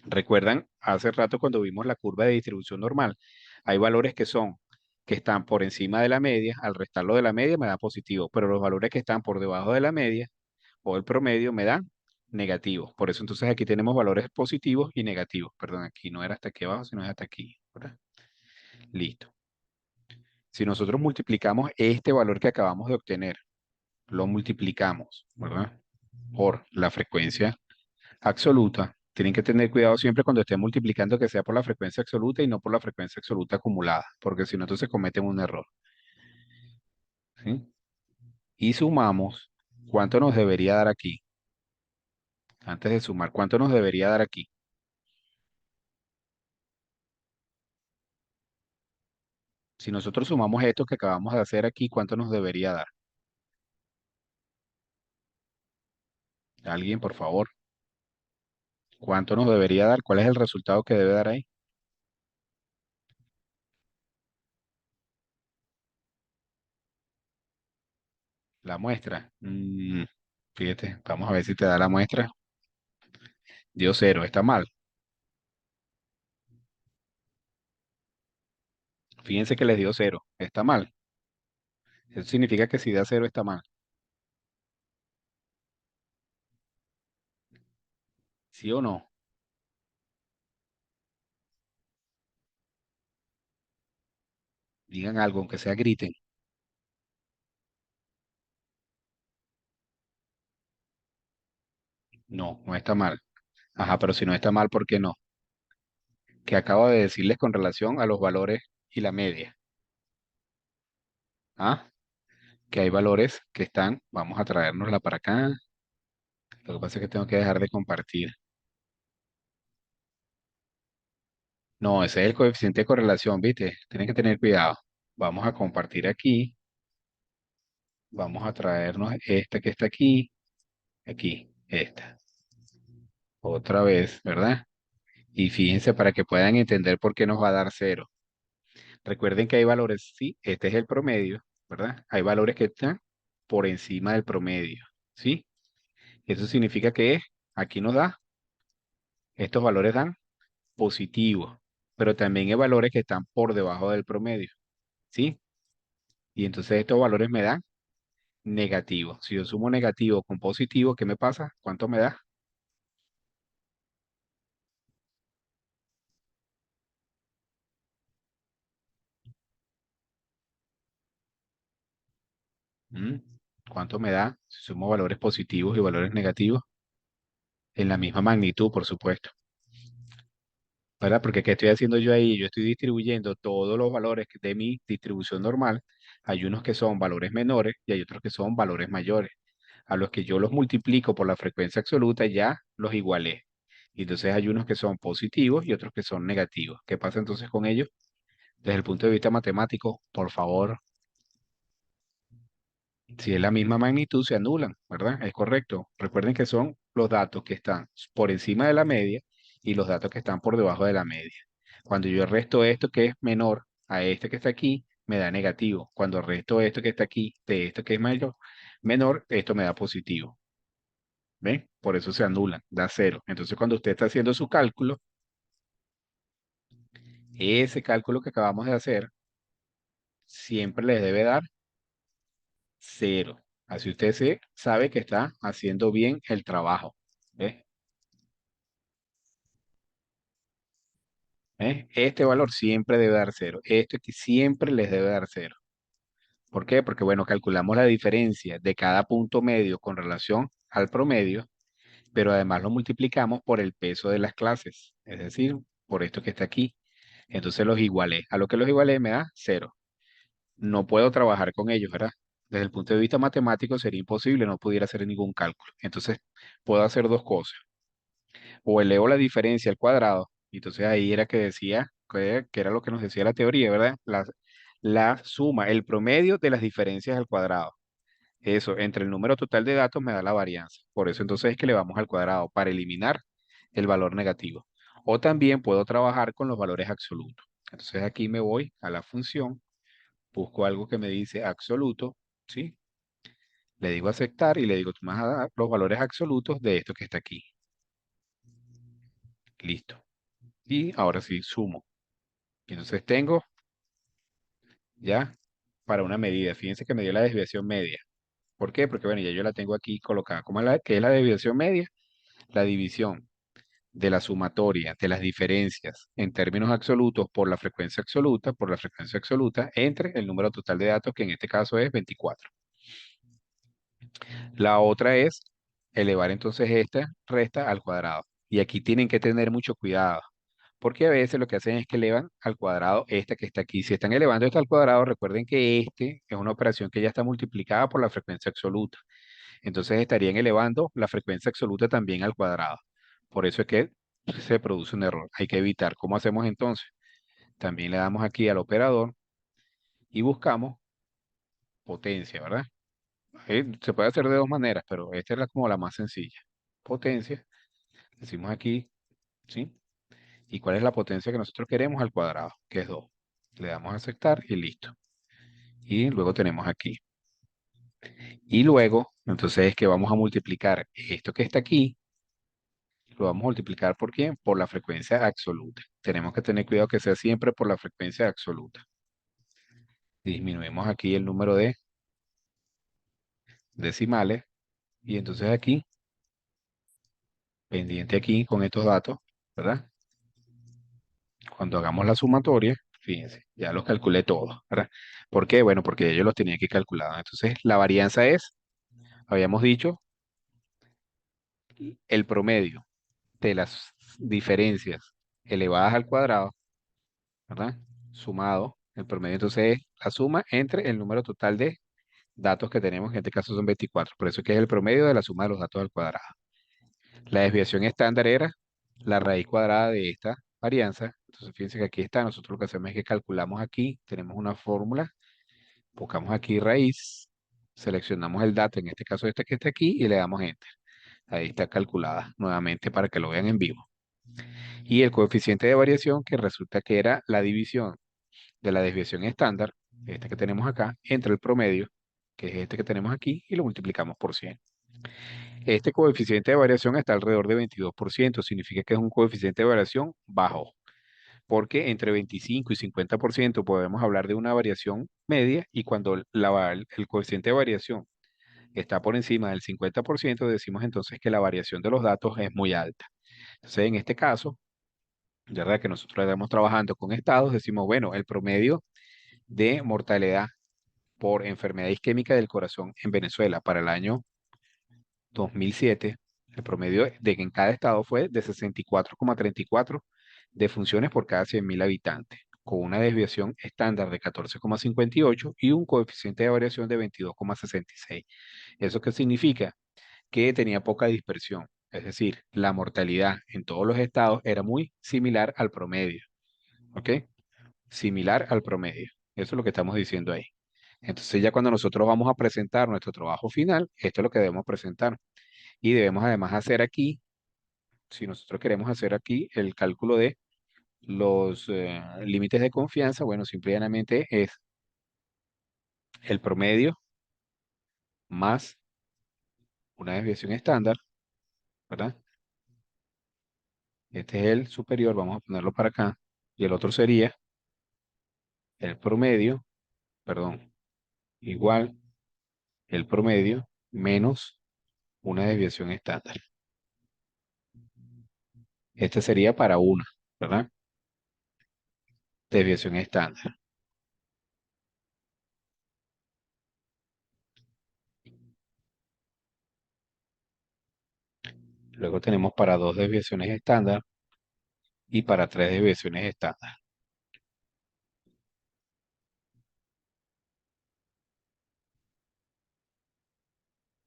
Recuerdan, hace rato cuando vimos la curva de distribución normal, hay valores que están por encima de la media, al restarlo de la media me da positivo, pero los valores que están por debajo de la media o el promedio me dan negativos. Por eso entonces aquí tenemos valores positivos y negativos. Perdón, aquí no era hasta aquí abajo, sino es hasta aquí, ¿verdad? Listo. Si nosotros multiplicamos este valor que acabamos de obtener, lo multiplicamos, ¿verdad? Por la frecuencia absoluta. Tienen que tener cuidado siempre cuando estén multiplicando que sea por la frecuencia absoluta y no por la frecuencia absoluta acumulada, porque si no, entonces cometen un error. ¿Sí? Y sumamos, ¿cuánto nos debería dar aquí? Antes de sumar, ¿cuánto nos debería dar aquí? Si nosotros sumamos esto que acabamos de hacer aquí, ¿cuánto nos debería dar? Alguien, por favor. ¿Cuánto nos debería dar? ¿Cuál es el resultado que debe dar ahí? La muestra. Fíjate, vamos a ver si te da la muestra. Dio cero, está mal. Fíjense que les dio cero, está mal. Eso significa que si da cero está mal. ¿Sí o no? Digan algo, aunque sea griten. No, no está mal. Ajá, pero si no está mal, ¿por qué no? Que acabo de decirles con relación a los valores y la media. ¿Ah? Que hay valores que están, vamos a traérnosla para acá. Lo que pasa es que tengo que dejar de compartir. No, ese es el coeficiente de correlación, ¿viste? Tienen que tener cuidado. Vamos a compartir aquí. Vamos a traernos esta que está aquí, aquí, esta. Otra vez, ¿verdad? Y fíjense para que puedan entender por qué nos va a dar cero. Recuerden que hay valores, sí, este es el promedio, ¿verdad? Hay valores que están por encima del promedio, ¿sí? Eso significa que aquí nos da, estos valores dan positivos, pero también hay valores que están por debajo del promedio, ¿sí? Y entonces estos valores me dan negativos. Si yo sumo negativo con positivo, ¿qué me pasa? ¿Cuánto me da? ¿Mm? ¿Cuánto me da? Si sumo valores positivos y valores negativos, en la misma magnitud, por supuesto. ¿Verdad? Porque ¿qué estoy haciendo yo ahí? Yo estoy distribuyendo todos los valores de mi distribución normal. Hay unos que son valores menores y hay otros que son valores mayores. A los que yo los multiplico por la frecuencia absoluta, ya los igualé. Y entonces hay unos que son positivos y otros que son negativos. ¿Qué pasa entonces con ellos? Desde el punto de vista matemático, por favor, si es la misma magnitud, se anulan, ¿verdad? Es correcto. Recuerden que son los datos que están por encima de la media y los datos que están por debajo de la media. Cuando yo resto esto que es menor a este que está aquí, me da negativo. Cuando resto esto que está aquí de esto que es mayor, menor, esto me da positivo. ¿Ven? Por eso se anulan, da cero. Entonces, cuando usted está haciendo su cálculo, ese cálculo que acabamos de hacer siempre le debe dar cero. Así usted se sabe que está haciendo bien el trabajo. ¿Ves? Este valor siempre debe dar cero. Este que siempre les debe dar cero. ¿Por qué? Porque, bueno, calculamos la diferencia de cada punto medio con relación al promedio, pero además lo multiplicamos por el peso de las clases, es decir, por esto que está aquí. Entonces los igualé. A lo que los igualé me da cero. No puedo trabajar con ellos, ¿verdad? Desde el punto de vista matemático sería imposible, no pudiera hacer ningún cálculo. Entonces puedo hacer dos cosas. O elevo la diferencia al cuadrado, y entonces ahí era que decía, que era lo que nos decía la teoría, ¿verdad? La suma, el promedio de las diferencias al cuadrado. Eso, entre el número total de datos me da la varianza. Por eso entonces es que le vamos al cuadrado para eliminar el valor negativo. O también puedo trabajar con los valores absolutos. Entonces aquí me voy a la función, busco algo que me dice absoluto, ¿sí? Le digo aceptar y le digo, tú me vas a dar los valores absolutos de esto que está aquí. Listo. Y ahora sí, sumo. Y entonces tengo ya para una medida. Fíjense que me dio la desviación media. ¿Por qué? Porque bueno, ya yo la tengo aquí colocada. ¿Cómo es qué es la desviación media? La división de la sumatoria de las diferencias en términos absolutos por la frecuencia absoluta entre el número total de datos, que en este caso es 24. La otra es elevar entonces esta resta al cuadrado. Y aquí tienen que tener mucho cuidado, porque a veces lo que hacen es que elevan al cuadrado esta que está aquí. Si están elevando esta al cuadrado, recuerden que este es una operación que ya está multiplicada por la frecuencia absoluta. Entonces estarían elevando la frecuencia absoluta también al cuadrado. Por eso es que se produce un error. Hay que evitar. ¿Cómo hacemos entonces? También le damos aquí al operador y buscamos potencia, ¿verdad? Se puede hacer de dos maneras, pero esta es como la más sencilla. Potencia, decimos aquí, ¿sí? ¿Y cuál es la potencia que nosotros queremos al cuadrado? Que es 2. Le damos a aceptar y listo. Y luego tenemos aquí. Y luego, entonces es que vamos a multiplicar esto que está aquí, lo vamos a multiplicar ¿por quién? Por la frecuencia absoluta. Tenemos que tener cuidado que sea siempre por la frecuencia absoluta. Disminuimos aquí el número de decimales y entonces aquí, pendiente aquí con estos datos, ¿verdad? Cuando hagamos la sumatoria, fíjense, ya los calculé todos, ¿verdad? ¿Por qué? Bueno, porque ellos los tenían que calcular. Entonces, la varianza es, habíamos dicho, el promedio de las diferencias elevadas al cuadrado, ¿verdad? Sumado, el promedio entonces es la suma entre el número total de datos que tenemos, en este caso son 24, por eso es que es el promedio de la suma de los datos al cuadrado. La desviación estándar era la raíz cuadrada de esta varianza. Entonces, fíjense que aquí está, nosotros lo que hacemos es que calculamos aquí, tenemos una fórmula, buscamos aquí raíz, seleccionamos el dato, en este caso este que está aquí, y le damos Enter. Ahí está calculada nuevamente para que lo vean en vivo. Y el coeficiente de variación, que resulta que era la división de la desviación estándar, este que tenemos acá, entre el promedio, que es este que tenemos aquí, y lo multiplicamos por 100. Este coeficiente de variación está alrededor de 22%, significa que es un coeficiente de variación bajo, porque entre 25 y 50% podemos hablar de una variación media y cuando el coeficiente de variación está por encima del 50%, decimos entonces que la variación de los datos es muy alta. Entonces, en este caso, ya verdad que nosotros estamos trabajando con estados, decimos, bueno, el promedio de mortalidad por enfermedad isquémica del corazón en Venezuela para el año 2007, el promedio de que en cada estado fue de 64,34 defunciones por cada 100.000 habitantes, con una desviación estándar de 14,58 y un coeficiente de variación de 22,66. ¿Eso qué significa? Que tenía poca dispersión, es decir, la mortalidad en todos los estados era muy similar al promedio, ¿ok? Similar al promedio. Eso es lo que estamos diciendo ahí. Entonces ya cuando nosotros vamos a presentar nuestro trabajo final, esto es lo que debemos presentar. Y debemos además hacer aquí, si nosotros queremos hacer aquí el cálculo de los límites de confianza, bueno, simplemente es el promedio más una desviación estándar, ¿verdad? Este es el superior, vamos a ponerlo para acá. Y el otro sería el promedio, perdón, igual el promedio menos una desviación estándar. Este sería para una, ¿verdad? Desviación estándar. Luego tenemos para dos desviaciones estándar y para tres desviaciones estándar.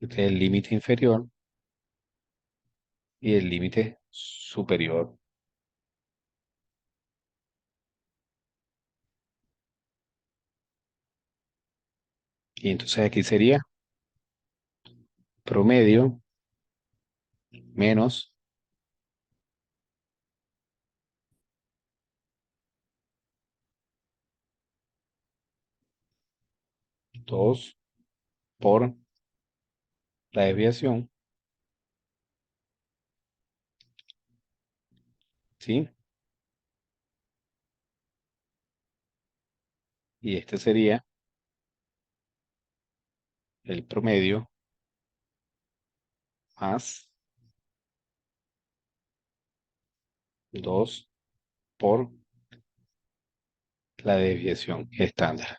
Este es el límite inferior y el límite superior. Y entonces aquí sería promedio menos 2 por la desviación, ¿sí? Y este sería el promedio más 2 por la desviación estándar.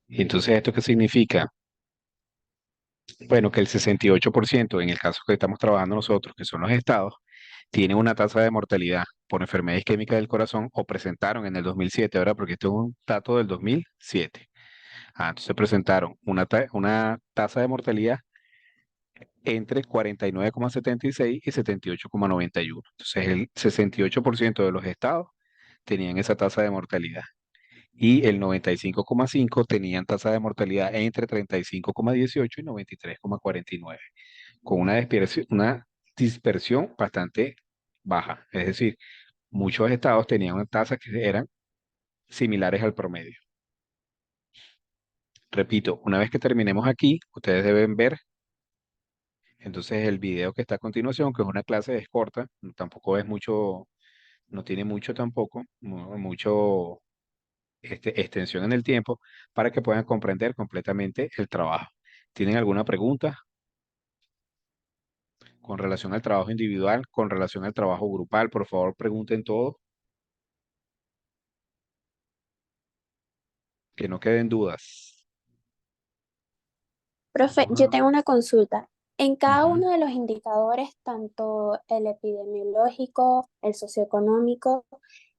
Y entonces, ¿esto qué significa? Bueno, que el 68% en el caso que estamos trabajando nosotros, que son los estados, tienen una tasa de mortalidad por enfermedad isquémica del corazón o presentaron en el 2007, ¿verdad? Porque esto es un dato del 2007. Entonces presentaron una tasa de mortalidad entre 49,76 y 78,91. Entonces el 68% de los estados tenían esa tasa de mortalidad y el 95,5 tenían tasa de mortalidad entre 35,18 y 93,49, con una dispersión bastante baja. Es decir, muchos estados tenían una tasa que eran similares al promedio. Repito, una vez que terminemos aquí, ustedes deben ver entonces el video que está a continuación, que es una clase es corta, tampoco es mucho, no tiene mucho tampoco, mucho extensión en el tiempo, para que puedan comprender completamente el trabajo. ¿Tienen alguna pregunta con relación al trabajo individual, con relación al trabajo grupal? Por favor, pregunten todo, que no queden dudas. Profe, yo tengo una consulta. En cada Ujú. uno de los indicadores, tanto el epidemiológico, el socioeconómico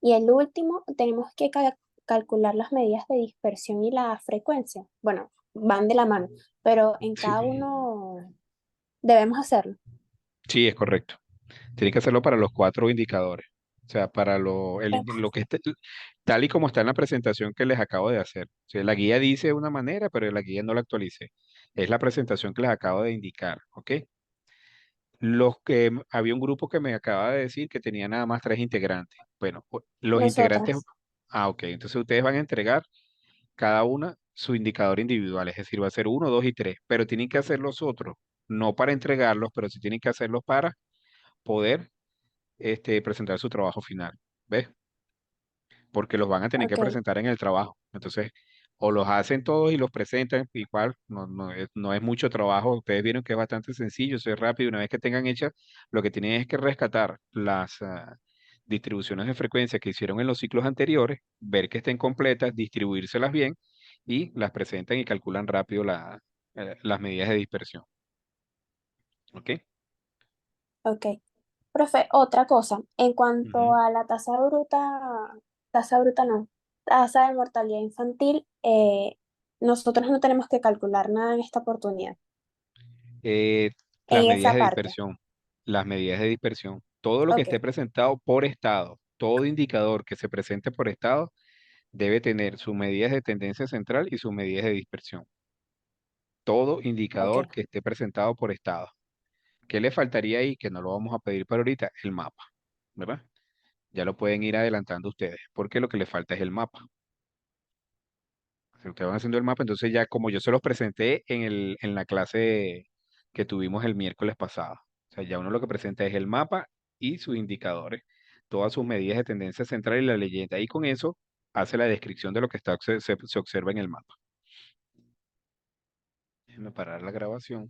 y el último, tenemos que calcular las medidas de dispersión y la frecuencia. Bueno, van de la mano, pero en cada Sí, uno debemos hacerlo. sí, es correcto. Tienen que hacerlo para los cuatro indicadores. O sea, para lo que esté, tal y como está en la presentación que les acabo de hacer. O sea, la guía dice una manera, pero la guía no la actualicé. Es la presentación que les acabo de indicar, ¿ok? Había un grupo que me acaba de decir que tenía nada más tres integrantes. Bueno, los integrantes, Nosotras. ok, entonces ustedes van a entregar cada una su indicador individual, es decir, va a ser uno, dos y tres, pero tienen que hacer los otros, no para entregarlos, pero sí tienen que hacerlos para poder presentar su trabajo final. ¿Ves? Porque los van a tener que Ok, presentar en el trabajo. Entonces, o los hacen todos y los presentan, igual no es mucho trabajo. Ustedes vieron que es bastante sencillo, es rápido. Una vez que tengan hechas, lo que tienen es que rescatar las distribuciones de frecuencia que hicieron en los ciclos anteriores, ver que estén completas, distribuírselas bien y las presentan y calculan rápido las medidas de dispersión. ¿Ok? ok. Profe, otra cosa, en cuanto Ujú. a la tasa bruta no, tasa de mortalidad infantil, nosotros no tenemos que calcular nada en esta oportunidad, eh, las en medidas esa de parte. dispersión, las medidas de dispersión, todo lo que Ok, esté presentado por estado, todo indicador que se presente por estado debe tener sus medidas de tendencia central y sus medidas de dispersión. Todo ok, indicador que esté presentado por estado. ¿Qué le faltaría ahí? Que no lo vamos a pedir para ahorita, el mapa, ¿verdad? Ya lo pueden ir adelantando ustedes, porque lo que le falta es el mapa. Si ustedes van haciendo el mapa, entonces ya como yo se los presenté en la clase que tuvimos el miércoles pasado. O sea, ya uno lo que presenta es el mapa y sus indicadores, todas sus medidas de tendencia central y la leyenda. Y con eso hace la descripción de lo que se observa en el mapa. Déjenme parar la grabación.